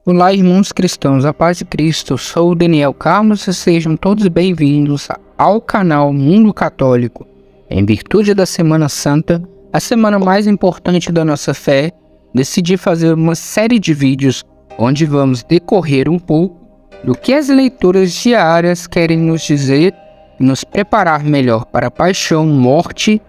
Olá, irmãos cristãos, a paz de Cristo. Sou o Daniel Carlos e sejam todos bem-vindos ao canal Mundo Católico. Em virtude da Semana Santa, a semana mais importante da nossa fé, decidi fazer uma série de vídeos onde vamos decorrer um pouco do que as leituras diárias querem nos dizer e nos preparar melhor para a paixão, morte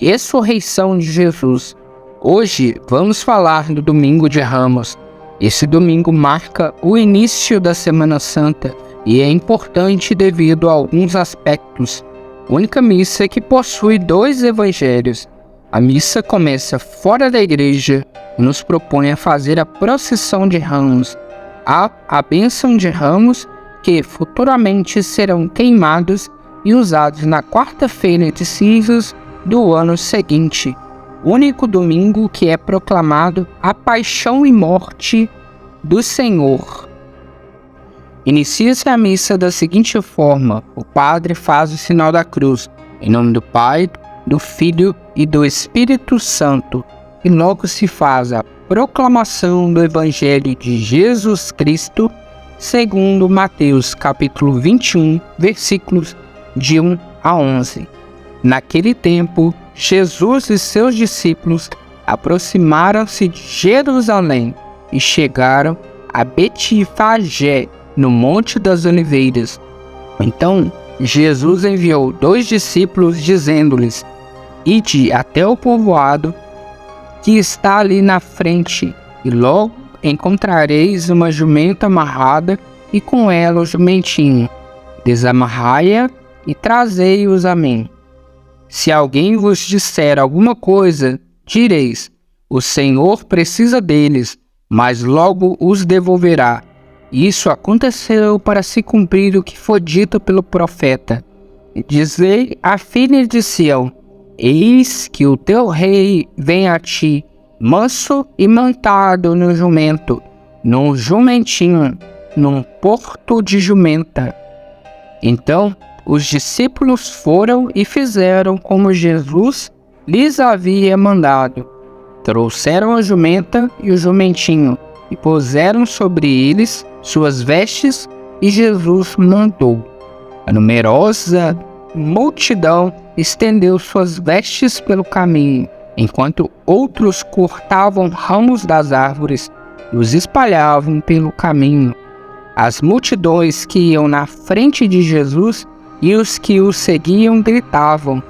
e ressurreição de Jesus. Hoje vamos falar do Domingo de Ramos. Esse domingo marca o início da Semana Santa e é importante devido a alguns aspectos. Única missa que possui 2 evangelhos. A missa começa fora da igreja e nos propõe a fazer a procissão de ramos, a bênção de ramos que futuramente serão queimados e usados na quarta-feira de cinzas do ano seguinte. Único domingo que é proclamado a paixão e morte do Senhor. Inicia-se a missa da seguinte forma: o padre faz o sinal da cruz, em nome do Pai, do Filho e do Espírito Santo, e logo se faz a proclamação do Evangelho de Jesus Cristo, segundo Mateus capítulo 21, versículos de 1 a 11. Naquele tempo, Jesus e seus discípulos aproximaram-se de Jerusalém e chegaram a Betfagé, no Monte das Oliveiras. Então, Jesus enviou 2 discípulos, dizendo-lhes: Ide até o povoado que está ali na frente, e logo encontrareis uma jumenta amarrada e com ela o jumentinho. Desamarrai-a e trazei-os a mim. Se alguém vos disser alguma coisa, direis: o Senhor precisa deles, mas logo os devolverá. Isso aconteceu para se cumprir o que foi dito pelo profeta. Dizei à filha de Sião: eis que o teu rei vem a ti, manso e montado no jumento, num jumentinho, num porto de jumenta. Então, os discípulos foram e fizeram como Jesus lhes havia mandado. Trouxeram a jumenta e o jumentinho, e puseram sobre eles suas vestes, e Jesus mandou. A numerosa multidão estendeu suas vestes pelo caminho, enquanto outros cortavam ramos das árvores e os espalhavam pelo caminho. As multidões que iam na frente de Jesus e os que o seguiam gritavam: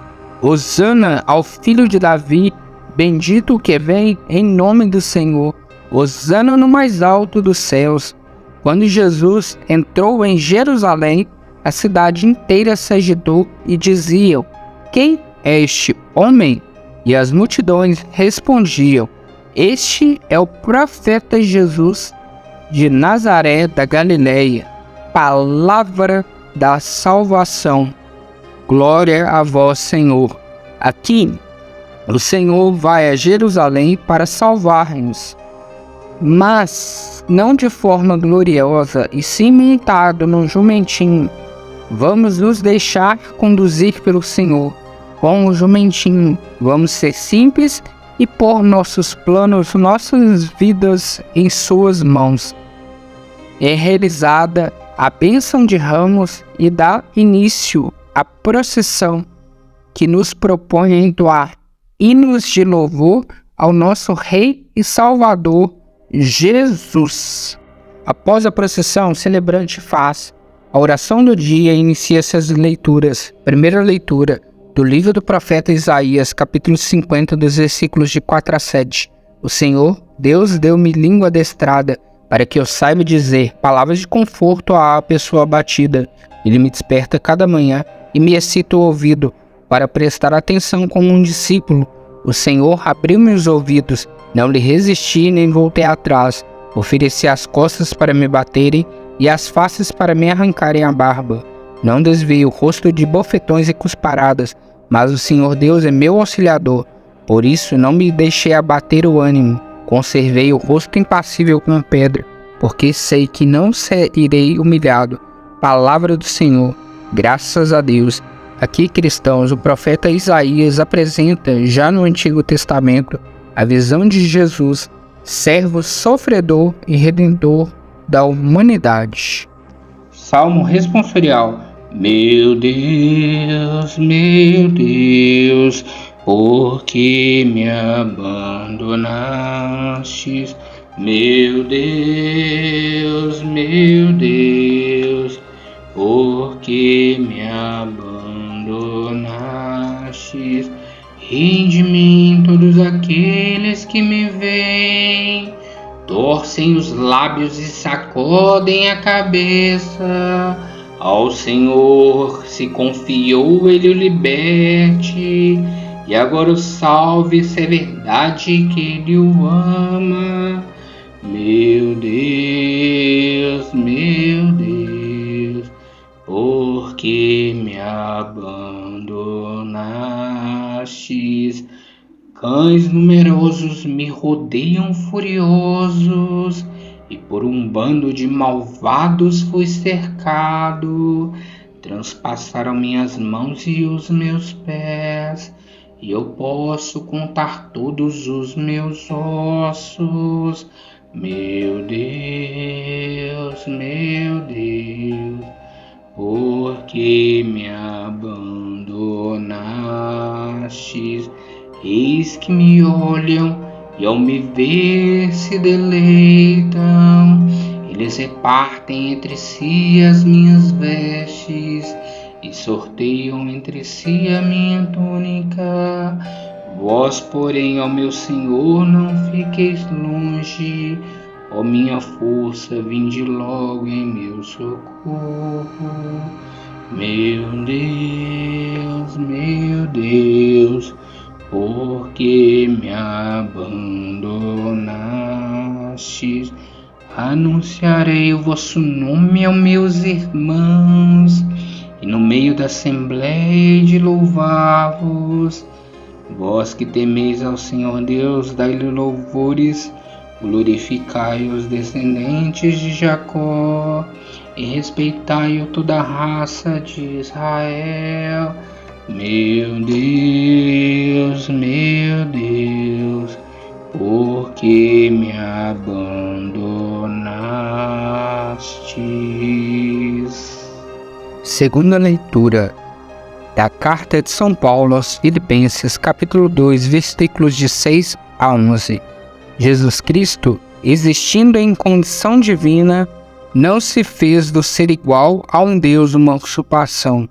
Hosana ao filho de Davi, bendito o que vem em nome do Senhor, Hosana no mais alto dos céus. Quando Jesus entrou em Jerusalém, a cidade inteira se agitou e diziam: Quem é este homem? E as multidões respondiam: Este é o profeta Jesus de Nazaré da Galileia. Palavra da salvação. Glória a vós, Senhor. Aqui, o Senhor vai a Jerusalém para salvar-nos, mas não de forma gloriosa, e sim montado num jumentinho. Vamos nos deixar conduzir pelo Senhor com o jumentinho. Vamos ser simples e pôr nossos planos, nossas vidas em suas mãos. É realizada a bênção de ramos e dá início à procissão que nos propõe entoar hinos de louvor ao nosso Rei e Salvador, Jesus. Após a procissão, o celebrante faz a oração do dia e inicia-se as leituras. Primeira leitura do livro do profeta Isaías, capítulo 50, dos versículos de 4 a 7. O Senhor, Deus, deu-me língua adestrada, para que eu saiba dizer palavras de conforto à pessoa abatida. Ele me desperta cada manhã e me excita o ouvido, para prestar atenção como um discípulo. O Senhor abriu-me os ouvidos, não lhe resisti nem voltei atrás. Ofereci as costas para me baterem e as faces para me arrancarem a barba. Não desviei o rosto de bofetões e cusparadas, mas o Senhor Deus é meu auxiliador. Por isso não me deixei abater o ânimo. Conservei o rosto impassível como pedra, porque sei que não serei humilhado. Palavra do Senhor. Graças a Deus. Aqui, cristãos, o profeta Isaías apresenta, já no Antigo Testamento, a visão de Jesus, servo sofredor e redentor da humanidade. Salmo responsorial. Meu Deus, por que me abandonastes? Meu Deus, por que me abandonastes? Riem de mim todos aqueles que me veem, torcem os lábios e sacodem a cabeça. Ao Senhor se confiou, Ele o liberte, e agora o salve, se é verdade que Ele o ama. Meu Deus, por que me abandonastes? Cães numerosos me rodeiam furiosos, e por um bando de malvados fui cercado. Transpassaram minhas mãos e os meus pés, e eu posso contar todos os meus ossos. Meu Deus, por que me abandonastes? Eis que me olham e ao me ver se deleitam. Eles repartem entre si as minhas vestes e sorteiam entre si a minha túnica. Vós, porém, ó meu Senhor, não fiqueis longe. Ó minha força, vinde logo em meu socorro. Meu Deus, por que me abandonastes? Anunciarei o vosso nome aos meus irmãos, e no meio da assembleia de louvar-vos. Vós que temeis ao Senhor Deus, dai-lhe louvores, glorificai os descendentes de Jacó, e respeitai-o toda a raça de Israel. Meu Deus, por que me abandonastes? Segunda leitura da Carta de São Paulo aos Filipenses, capítulo 2, versículos de 6 a 11. Jesus Cristo, existindo em condição divina, não se fez do ser igual a um Deus uma usurpação,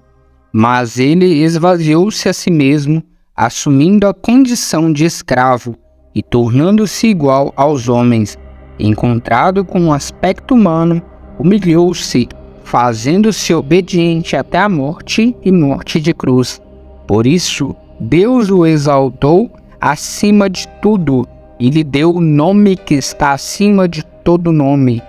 mas ele esvaziou-se a si mesmo, assumindo a condição de escravo e tornando-se igual aos homens. Encontrado com um aspecto humano, humilhou-se, fazendo-se obediente até a morte e morte de cruz. Por isso, Deus o exaltou acima de tudo e lhe deu o nome que está acima de todo nome.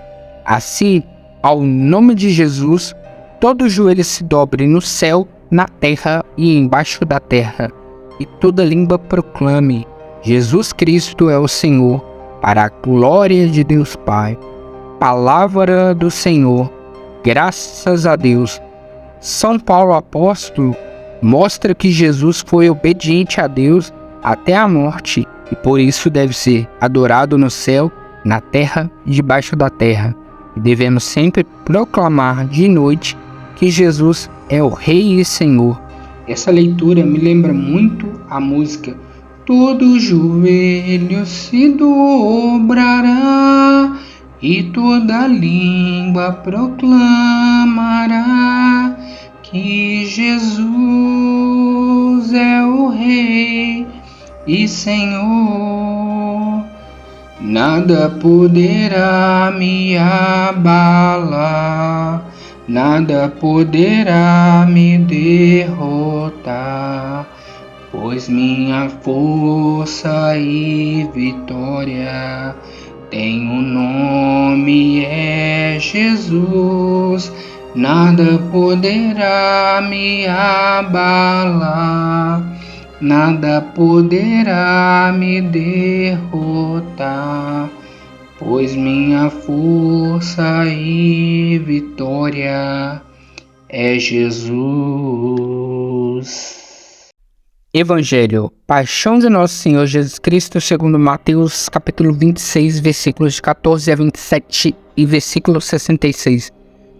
Assim, ao nome de Jesus, todo joelho se dobre no céu, na terra e embaixo da terra, e toda língua proclame: Jesus Cristo é o Senhor, para a glória de Deus Pai. Palavra do Senhor. Graças a Deus. São Paulo apóstolo mostra que Jesus foi obediente a Deus até a morte e por isso deve ser adorado no céu, na terra e debaixo da terra. E devemos sempre proclamar de noite que Jesus é o Rei e Senhor. Essa leitura me lembra muito a música Todo joelho se dobrará e toda língua proclamará que Jesus é o Rei e Senhor. Nada poderá me abalar, nada poderá me derrotar, pois minha força e vitória tem um nome, é Jesus. Nada poderá me abalar, nada poderá me derrotar, pois minha força e vitória é Jesus. Evangelho, Paixão de Nosso Senhor Jesus Cristo segundo Mateus, capítulo 26, versículos de 14 a 27 e versículo 66.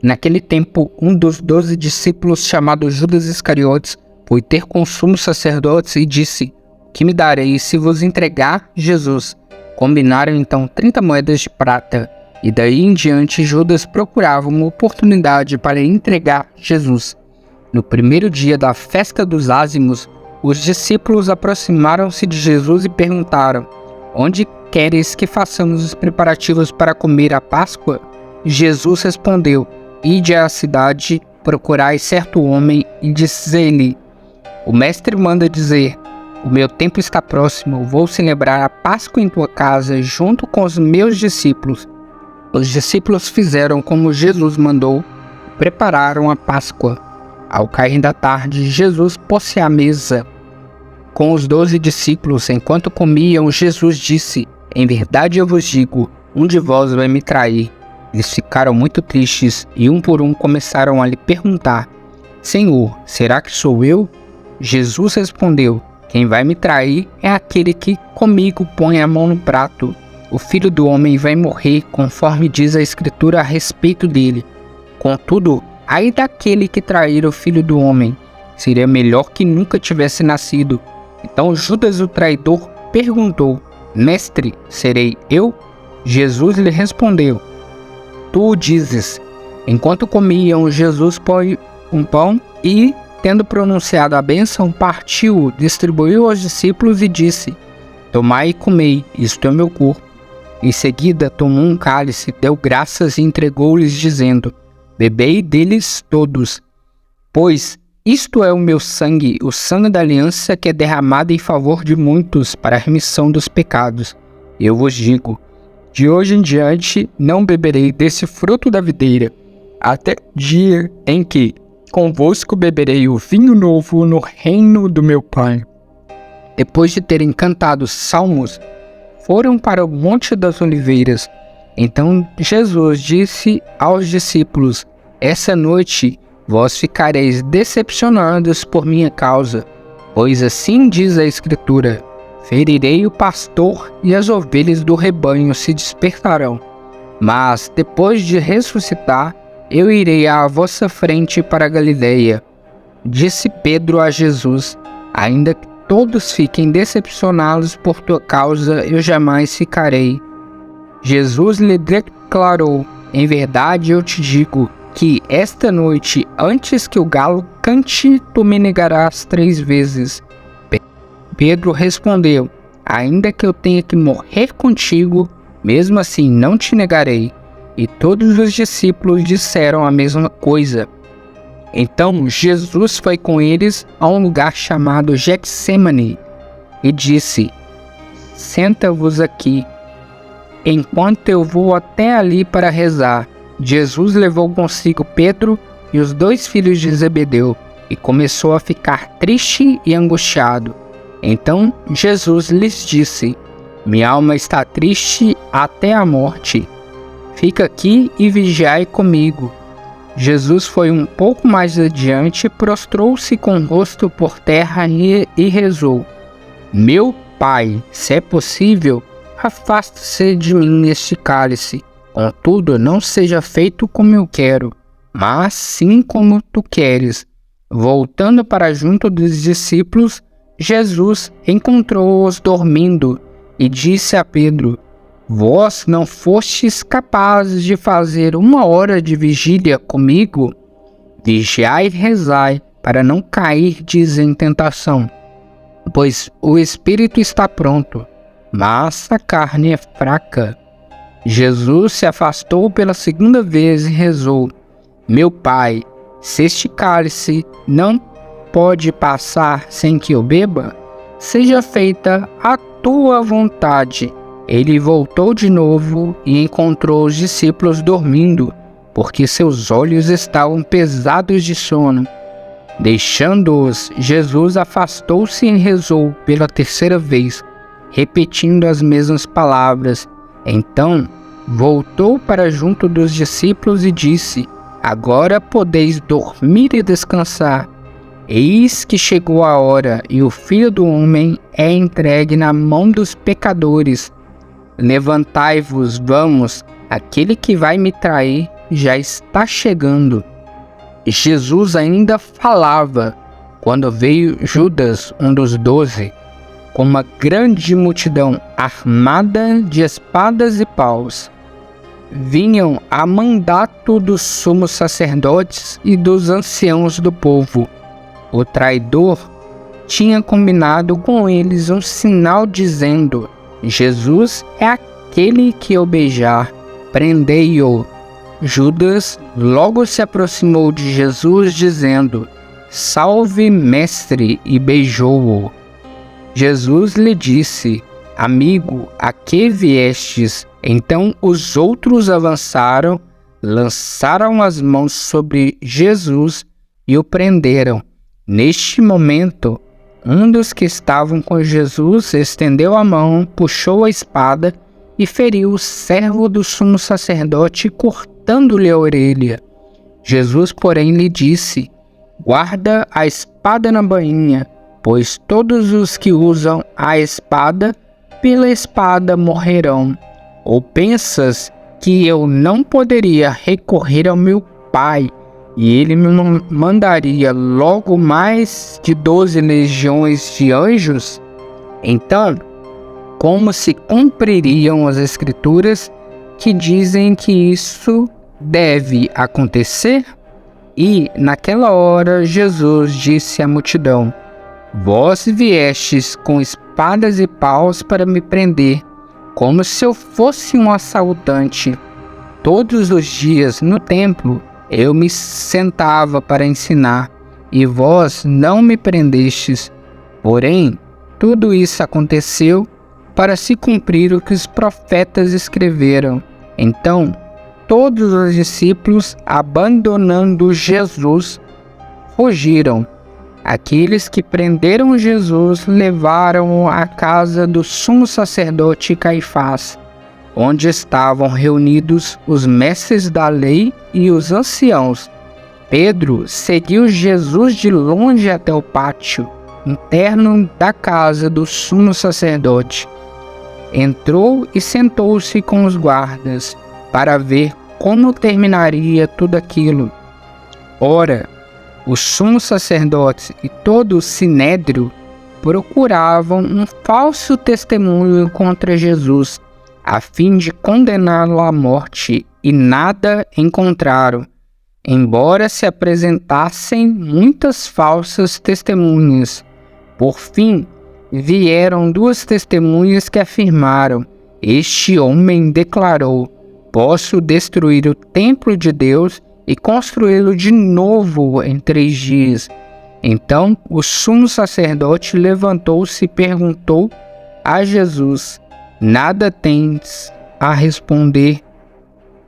Naquele tempo, um dos 12 discípulos, chamado Judas Iscariotes, foi ter com os sumos sacerdotes e disse: que me dareis se vos entregar Jesus? Combinaram então 30 moedas de prata, e daí em diante Judas procurava uma oportunidade para entregar Jesus. No primeiro dia da festa dos ázimos, os discípulos aproximaram-se de Jesus e perguntaram: onde queres que façamos os preparativos para comer a Páscoa? Jesus respondeu: ide à cidade, procurai certo homem e dize-lhe: o mestre manda dizer, o meu tempo está próximo, vou celebrar a Páscoa em tua casa junto com os meus discípulos. Os discípulos fizeram como Jesus mandou e prepararam a Páscoa. Ao cair da tarde, Jesus pôs-se à mesa com os 12 discípulos. Enquanto comiam, Jesus disse: em verdade eu vos digo, um de vós vai me trair. Eles ficaram muito tristes e um por um começaram a lhe perguntar: Senhor, será que sou eu? Jesus respondeu: quem vai me trair é aquele que comigo põe a mão no prato. O Filho do Homem vai morrer, conforme diz a Escritura a respeito dele. Contudo, ai daquele que trair o Filho do Homem. Seria melhor que nunca tivesse nascido. Então Judas, o traidor, perguntou: Mestre, serei eu? Jesus lhe respondeu: tu o dizes. Enquanto comiam, Jesus pôs um pão e, tendo pronunciado a bênção, partiu, distribuiu aos discípulos e disse: tomai e comei, isto é meu corpo. Em seguida tomou um cálice, deu graças e entregou-lhes, dizendo: bebei deles todos, pois isto é o meu sangue, o sangue da aliança que é derramado em favor de muitos para a remissão dos pecados. Eu vos digo, de hoje em diante não beberei desse fruto da videira, até o dia em que convosco beberei o vinho novo no reino do meu Pai. Depois de terem cantado salmos, foram para o Monte das Oliveiras. Então Jesus disse aos discípulos: essa noite vós ficareis decepcionados por minha causa, pois assim diz a Escritura: ferirei o pastor e as ovelhas do rebanho se dispersarão. Mas depois de ressuscitar, eu irei à vossa frente para a Galileia. Disse Pedro a Jesus: ainda que todos fiquem decepcionados por tua causa, eu jamais ficarei. Jesus lhe declarou: em verdade eu te digo que esta noite, antes que o galo cante, tu me negarás 3 vezes. Pedro respondeu: ainda que eu tenha que morrer contigo, mesmo assim não te negarei. E todos os discípulos disseram a mesma coisa. Então Jesus foi com eles a um lugar chamado Getsêmani e disse: senta-vos aqui, enquanto eu vou até ali para rezar. Jesus levou consigo Pedro e os 2 filhos de Zebedeu e começou a ficar triste e angustiado. Então Jesus lhes disse: minha alma está triste até a morte. Fica aqui e vigiai comigo. Jesus foi um pouco mais adiante, prostrou-se com o rosto por terra e rezou: meu Pai, se é possível, afasta-se de mim este cálice. Contudo, não seja feito como eu quero, mas sim como tu queres. Voltando para junto dos discípulos, Jesus encontrou-os dormindo e disse a Pedro: vós não fostes capazes de fazer 1 hora de vigília comigo? Vigiai e rezai, para não cairdes em tentação. Pois o espírito está pronto, mas a carne é fraca. Jesus se afastou pela 2ª vez e rezou: meu Pai, se este cálice não pode passar sem que eu beba, seja feita a tua vontade. Ele voltou de novo e encontrou os discípulos dormindo, porque seus olhos estavam pesados de sono. Deixando-os, Jesus afastou-se e rezou pela 3ª vez, repetindo as mesmas palavras. Então voltou para junto dos discípulos e disse: agora podeis dormir e descansar. Eis que chegou a hora e o Filho do Homem é entregue na mão dos pecadores. Levantai-vos, vamos, aquele que vai me trair já está chegando. Jesus ainda falava quando veio Judas, um dos 12, com uma grande multidão armada de espadas e paus. Vinham a mandato dos sumos sacerdotes e dos anciãos do povo. O traidor tinha combinado com eles um sinal dizendo: Jesus é aquele que eu beijar, prendei-o. Judas logo se aproximou de Jesus dizendo: Salve, mestre, e beijou-o. Jesus lhe disse: Amigo, a que viestes? Então os outros avançaram, lançaram as mãos sobre Jesus e o prenderam. Neste momento, um dos que estavam com Jesus estendeu a mão, puxou a espada e feriu o servo do sumo sacerdote, cortando-lhe a orelha. Jesus, porém, lhe disse: Guarda a espada na bainha, pois todos os que usam a espada, pela espada morrerão. Ou pensas que eu não poderia recorrer ao meu Pai, e ele me mandaria logo mais de 12 legiões de anjos? Então, como se cumpririam as Escrituras que dizem que isso deve acontecer? E, naquela hora, Jesus disse à multidão: Vós viestes com espadas e paus para me prender, como se eu fosse um assaltante. Todos os dias no templo eu me sentava para ensinar, e vós não me prendestes. Porém, tudo isso aconteceu para se cumprir o que os profetas escreveram. Então, todos os discípulos, abandonando Jesus, fugiram. Aqueles que prenderam Jesus levaram-o à casa do sumo sacerdote Caifás, onde estavam reunidos os mestres da lei e os anciãos. Pedro seguiu Jesus de longe até o pátio interno da casa do sumo sacerdote. Entrou e sentou-se com os guardas para ver como terminaria tudo aquilo. Ora, os sumos sacerdotes e todo o sinédrio procuravam um falso testemunho contra Jesus, a fim de condená-lo à morte, e nada encontraram, embora se apresentassem muitas falsas testemunhas. Por fim, vieram 2 testemunhas que afirmaram: Este homem declarou: Posso destruir o templo de Deus e construí-lo de novo em 3 dias. Então o sumo sacerdote levantou-se e perguntou a Jesus: Nada tens a responder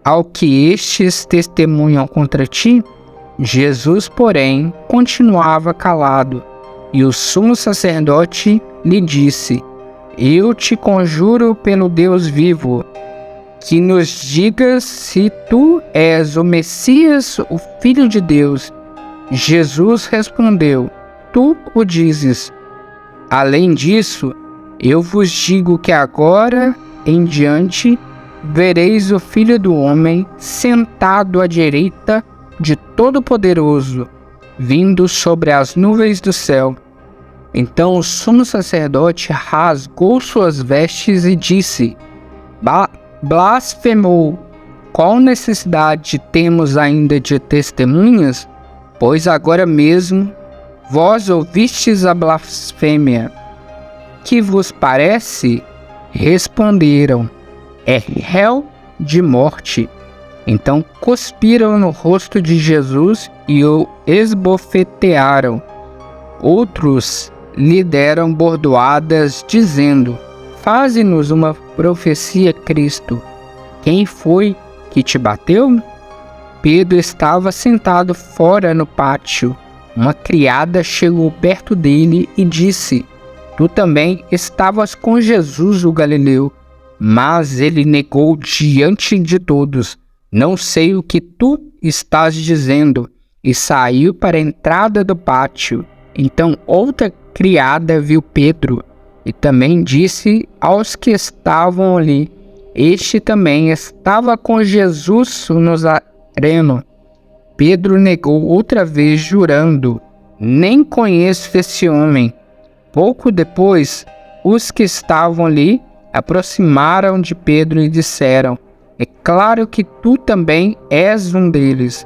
ao que estes testemunham contra ti? Jesus, porém, continuava calado, e o sumo sacerdote lhe disse: Eu te conjuro pelo Deus vivo, que nos digas se tu és o Messias, o Filho de Deus. Jesus respondeu: Tu o dizes. Além disso, eu vos digo que agora em diante vereis o Filho do Homem sentado à direita de Todo-Poderoso, vindo sobre as nuvens do céu. Então o sumo sacerdote rasgou suas vestes e disse: Blasfemou! Qual necessidade temos ainda de testemunhas? Pois agora mesmo vós ouvistes a blasfêmia. Que vos parece? Responderam: É réu de morte. Então cuspiram no rosto de Jesus e o esbofetearam. Outros lhe deram bordoadas, dizendo: Faze-nos uma profecia, Cristo. Quem foi que te bateu? Pedro estava sentado fora no pátio. Uma criada chegou perto dele e disse: Tu também estavas com Jesus o Galileu. Mas ele negou diante de todos: Não sei o que tu estás dizendo. E saiu para a entrada do pátio. Então outra criada viu Pedro e também disse aos que estavam ali: Este também estava com Jesus no Nazareno. Pedro negou outra vez, jurando: nem conheço esse homem. Pouco depois, os que estavam ali aproximaram de Pedro e disseram: é claro que tu também és um deles,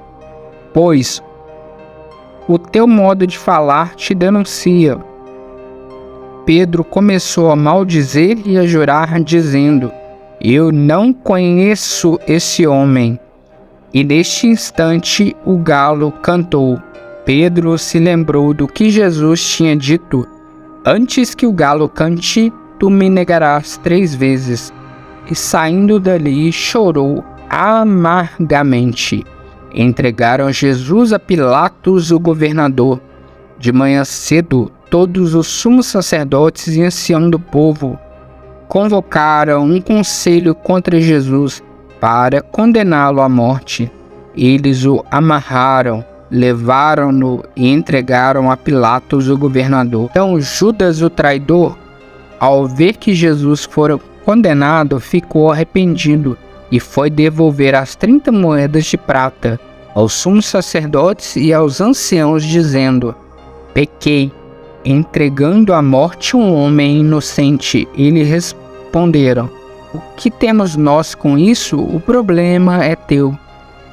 pois o teu modo de falar te denuncia. Pedro começou a maldizer e a jurar, dizendo: eu não conheço esse homem. E neste instante o galo cantou. Pedro se lembrou do que Jesus tinha dito: antes que o galo cante, tu me negarás 3 vezes. E saindo dali chorou amargamente. Entregaram Jesus a Pilatos, o governador. De manhã cedo, todos os sumos sacerdotes e anciãos do povo convocaram um conselho contra Jesus para condená-lo à morte. Eles o amarraram, levaram-no e entregaram a Pilatos, o governador. Então Judas, o traidor, ao ver que Jesus fora condenado, ficou arrependido e foi devolver as 30 moedas de prata aos sumos sacerdotes e aos anciãos, dizendo: pequei, entregando à morte um homem inocente. Eles responderam: o que temos nós com isso? O problema é teu.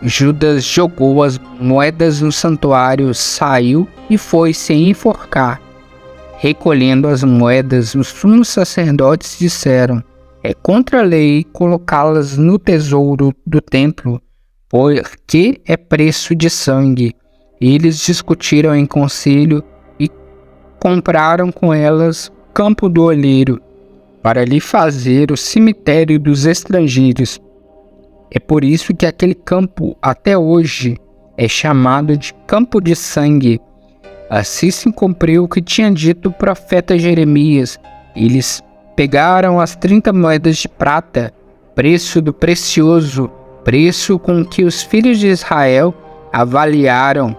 Judas jogou as moedas no santuário, saiu e foi se enforcar. Recolhendo as moedas, os sumos sacerdotes disseram: é contra a lei colocá-las no tesouro do templo, porque é preço de sangue. Eles discutiram em conselho e compraram com elas o campo do olheiro, para lhe fazer o cemitério dos estrangeiros. É por isso que aquele campo até hoje é chamado de Campo de Sangue. Assim se cumpriu o que tinha dito o profeta Jeremias. Eles pegaram as 30 moedas de prata, preço do precioso, preço com que os filhos de Israel avaliaram,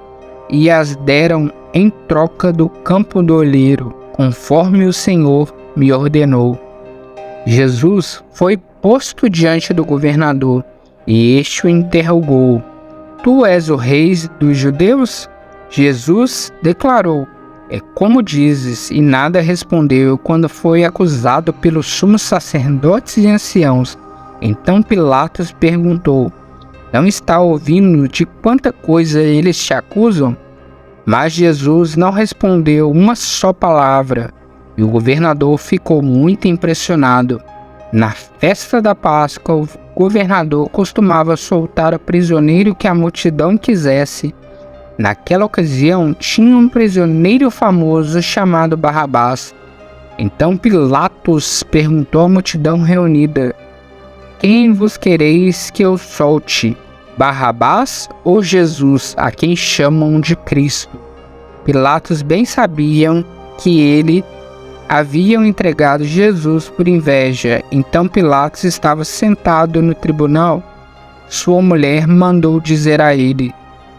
e as deram em troca do campo do olheiro, conforme o Senhor me ordenou. Jesus foi posto diante do governador, e este o interrogou: tu és o rei dos judeus? Jesus declarou: é como dizes, e nada respondeu quando foi acusado pelos sumos sacerdotes e anciãos. Então Pilatos perguntou: não está ouvindo de quanta coisa eles te acusam? Mas Jesus não respondeu uma só palavra, e o governador ficou muito impressionado. Na festa da Páscoa, o governador costumava soltar o prisioneiro que a multidão quisesse. Naquela ocasião, tinha um prisioneiro famoso chamado Barrabás. Então Pilatos perguntou à multidão reunida: quem vos quereis que eu solte, Barrabás ou Jesus, a quem chamam de Cristo? Pilatos bem sabiam que ele haviam entregado Jesus por inveja. Então Pilatos estava sentado no tribunal. Sua mulher mandou dizer a ele: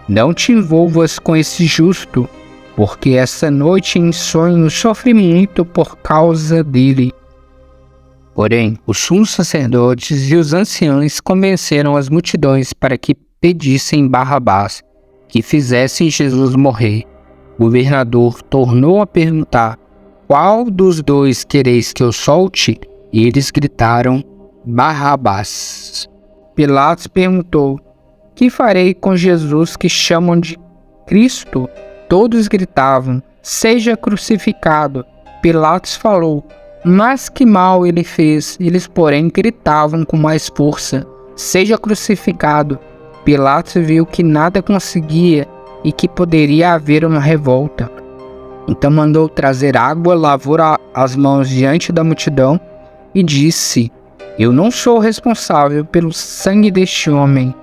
não te envolvas com esse justo, porque essa noite em sonho sofri muito por causa dele. Porém, os sumos sacerdotes e os anciãos convenceram as multidões para que pedissem Barrabás, que fizessem Jesus morrer. O governador tornou a perguntar: qual dos dois quereis que eu solte? E eles gritaram: Barrabás. Pilatos perguntou: que farei com Jesus que chamam de Cristo? Todos gritavam: seja crucificado. Pilatos falou: mas que mal ele fez? Eles, porém, gritavam com mais força: seja crucificado. Pilatos viu que nada conseguia e que poderia haver uma revolta. Então mandou trazer água, lavou as mãos diante da multidão e disse: eu não sou responsável pelo sangue deste homem.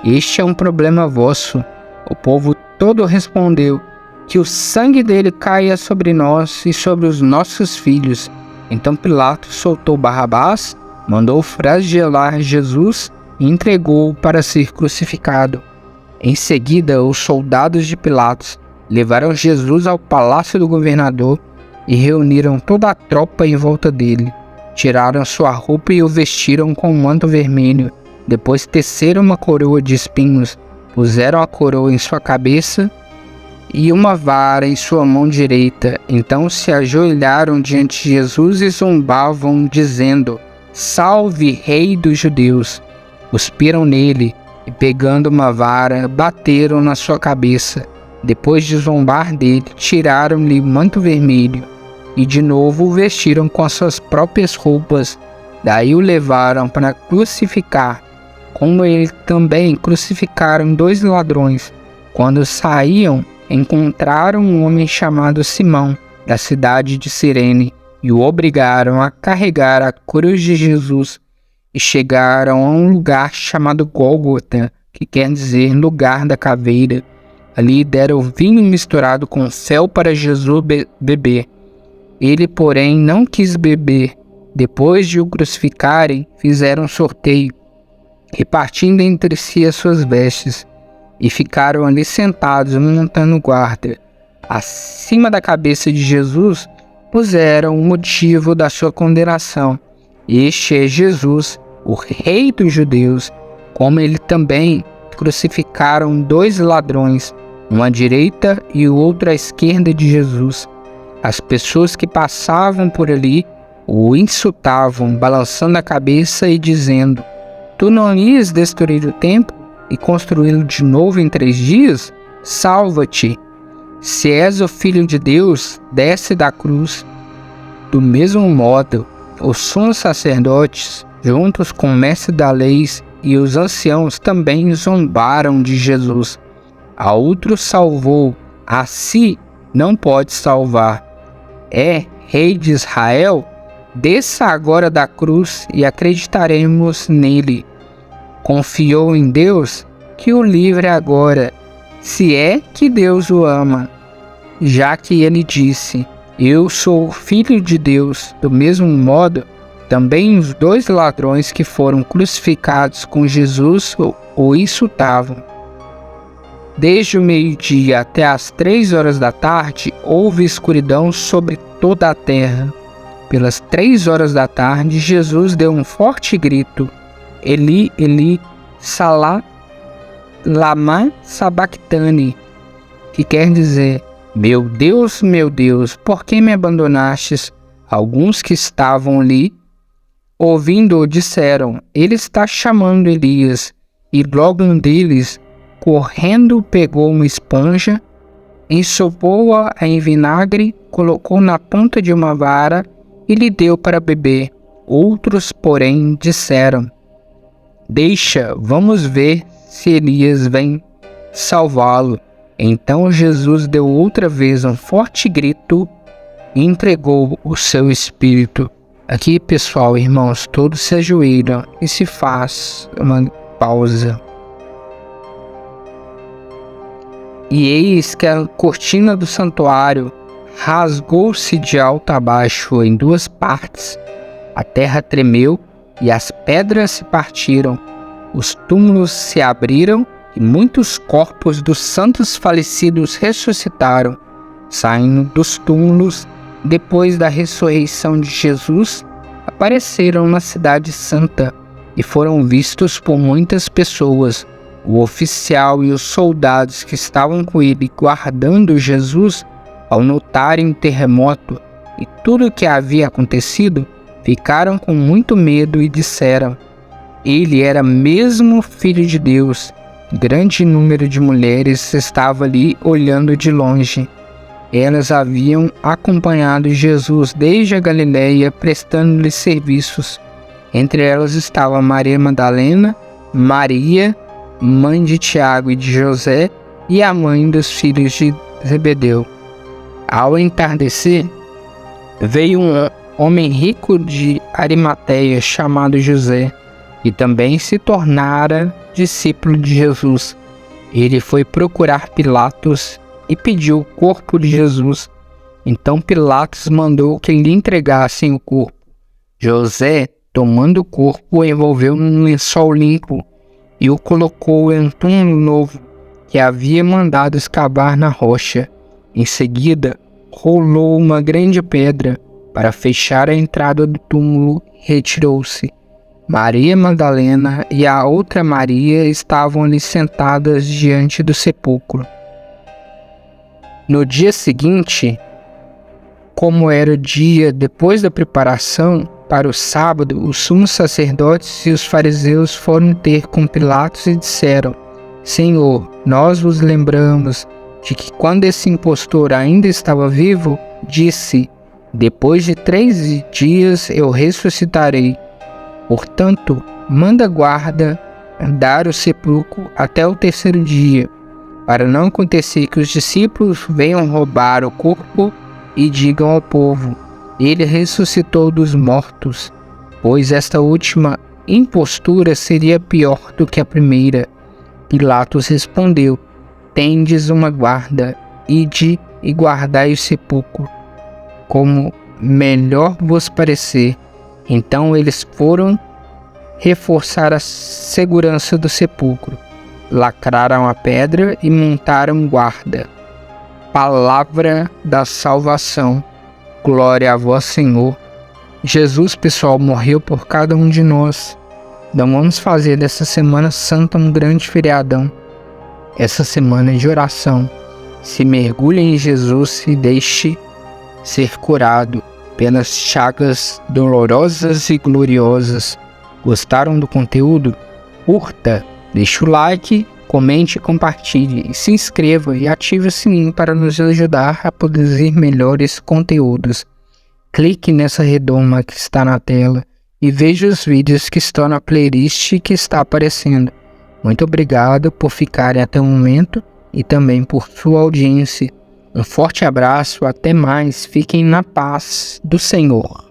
Este é um problema vosso. O povo todo respondeu: que o sangue dele caia sobre nós e sobre os nossos filhos. Então Pilatos soltou Barrabás, mandou flagelar Jesus e entregou-o para ser crucificado. Em seguida, os soldados de Pilatos levaram Jesus ao palácio do governador e reuniram toda a tropa em volta dele. Tiraram sua roupa e o vestiram com um manto vermelho. Depois teceram uma coroa de espinhos, puseram a coroa em sua cabeça e uma vara em sua mão direita. Então se ajoelharam diante de Jesus e zombavam, dizendo: Salve, Rei dos Judeus! Cuspiram nele e, pegando uma vara, bateram na sua cabeça. Depois de zombar dele, tiraram-lhe o manto vermelho e de novo o vestiram com as suas próprias roupas. Daí o levaram para crucificar. Como ele também crucificaram 2 ladrões. Quando saíam, encontraram um homem chamado Simão, da cidade de Cirene, e o obrigaram a carregar a cruz de Jesus, e chegaram a um lugar chamado Gólgota, que quer dizer lugar da caveira. Ali deram vinho misturado com fel para Jesus beber. Ele, porém, não quis beber. Depois de o crucificarem, fizeram um sorteio, repartindo entre si as suas vestes, e ficaram ali sentados, montando guarda. Acima da cabeça de Jesus puseram o motivo da sua condenação. Este é Jesus, o Rei dos Judeus. Como ele também crucificaram 2 ladrões, um à direita e o outro à esquerda de Jesus. As pessoas que passavam por ali o insultavam, balançando a cabeça e dizendo: Tu não ias destruir o templo e construí-lo de novo em 3 dias? Salva-te! Se és o Filho de Deus, desce da cruz. Do mesmo modo, os sumos sacerdotes, juntos com o mestre da lei e os anciãos, também zombaram de Jesus. A outro salvou, a si não pode salvar. É Rei de Israel? Desça agora da cruz e acreditaremos nele. Confiou em Deus? Que o livre agora, se é que Deus o ama. Já que ele disse: Eu sou o Filho de Deus, do mesmo modo, também os 2 ladrões que foram crucificados com Jesus o insultavam. Desde o meio-dia até as 3 horas da tarde, houve escuridão sobre toda a terra. Pelas 3 horas da tarde, Jesus deu um forte grito: Eli, Eli, lama sabachthani, que quer dizer: meu Deus, por que me abandonastes? Alguns que estavam ali, ouvindo-o, disseram: Ele está chamando Elias. E logo um deles, correndo, pegou uma esponja, ensopou-a em vinagre, colocou na ponta de uma vara e lhe deu para beber. Outros, porém, disseram: Deixa, vamos ver se Elias vem salvá-lo. Então Jesus deu outra vez um forte grito e entregou o seu espírito. Aqui, pessoal, irmãos, todos se ajoelham e se faz uma pausa. E eis que a cortina do santuário rasgou-se de alto a baixo em 2 partes. A terra tremeu e as pedras se partiram. Os túmulos se abriram e muitos corpos dos santos falecidos ressuscitaram. Saindo dos túmulos, depois da ressurreição de Jesus, apareceram na cidade santa e foram vistos por muitas pessoas. O oficial e os soldados que estavam com ele guardando Jesus, ao notarem o terremoto e tudo o que havia acontecido, ficaram com muito medo e disseram: Ele era mesmo Filho de Deus. Grande número de mulheres estava ali olhando de longe. Elas haviam acompanhado Jesus desde a Galileia, prestando-lhe serviços. Entre elas estava Maria Madalena, Maria, mãe de Tiago e de José, e a mãe dos filhos de Zebedeu. Ao entardecer, veio um homem rico de Arimateia chamado José, que também se tornara discípulo de Jesus. Ele foi procurar Pilatos e pediu o corpo de Jesus. Então Pilatos mandou que lhe entregassem o corpo. José, tomando o corpo, o envolveu num lençol limpo e o colocou em um túmulo novo que havia mandado escavar na rocha. Em seguida, rolou uma grande pedra, para fechar a entrada do túmulo, retirou-se. Maria Madalena e a outra Maria estavam ali sentadas diante do sepulcro. No dia seguinte, como era o dia depois da preparação para o sábado, os sumos sacerdotes e os fariseus foram ter com Pilatos e disseram: Senhor, nós vos lembramos de que quando esse impostor ainda estava vivo, disse: depois de 3 dias eu ressuscitarei. Portanto, manda guarda dar o sepulcro até o 3º dia, para não acontecer que os discípulos venham roubar o corpo e digam ao povo: ele ressuscitou dos mortos, pois esta última impostura seria pior do que a primeira. Pilatos respondeu: tendes uma guarda, ide e guardai o sepulcro, como melhor vos parecer. Então eles foram reforçar a segurança do sepulcro, lacraram a pedra e montaram guarda. Palavra da salvação. Glória a vós, Senhor. Jesus, pessoal, morreu por cada um de nós. Então vamos fazer dessa Semana Santa um grande feriadão. Essa semana de oração. Se mergulhe em Jesus e deixe ser curado pelas chagas dolorosas e gloriosas. Gostaram do conteúdo? Curta, deixe o like, comente e compartilhe. E se inscreva e ative o sininho para nos ajudar a produzir melhores conteúdos. Clique nessa redoma que está na tela e veja os vídeos que estão na playlist que está aparecendo. Muito obrigado por ficarem até o momento e também por sua audiência. Um forte abraço, até mais, fiquem na paz do Senhor.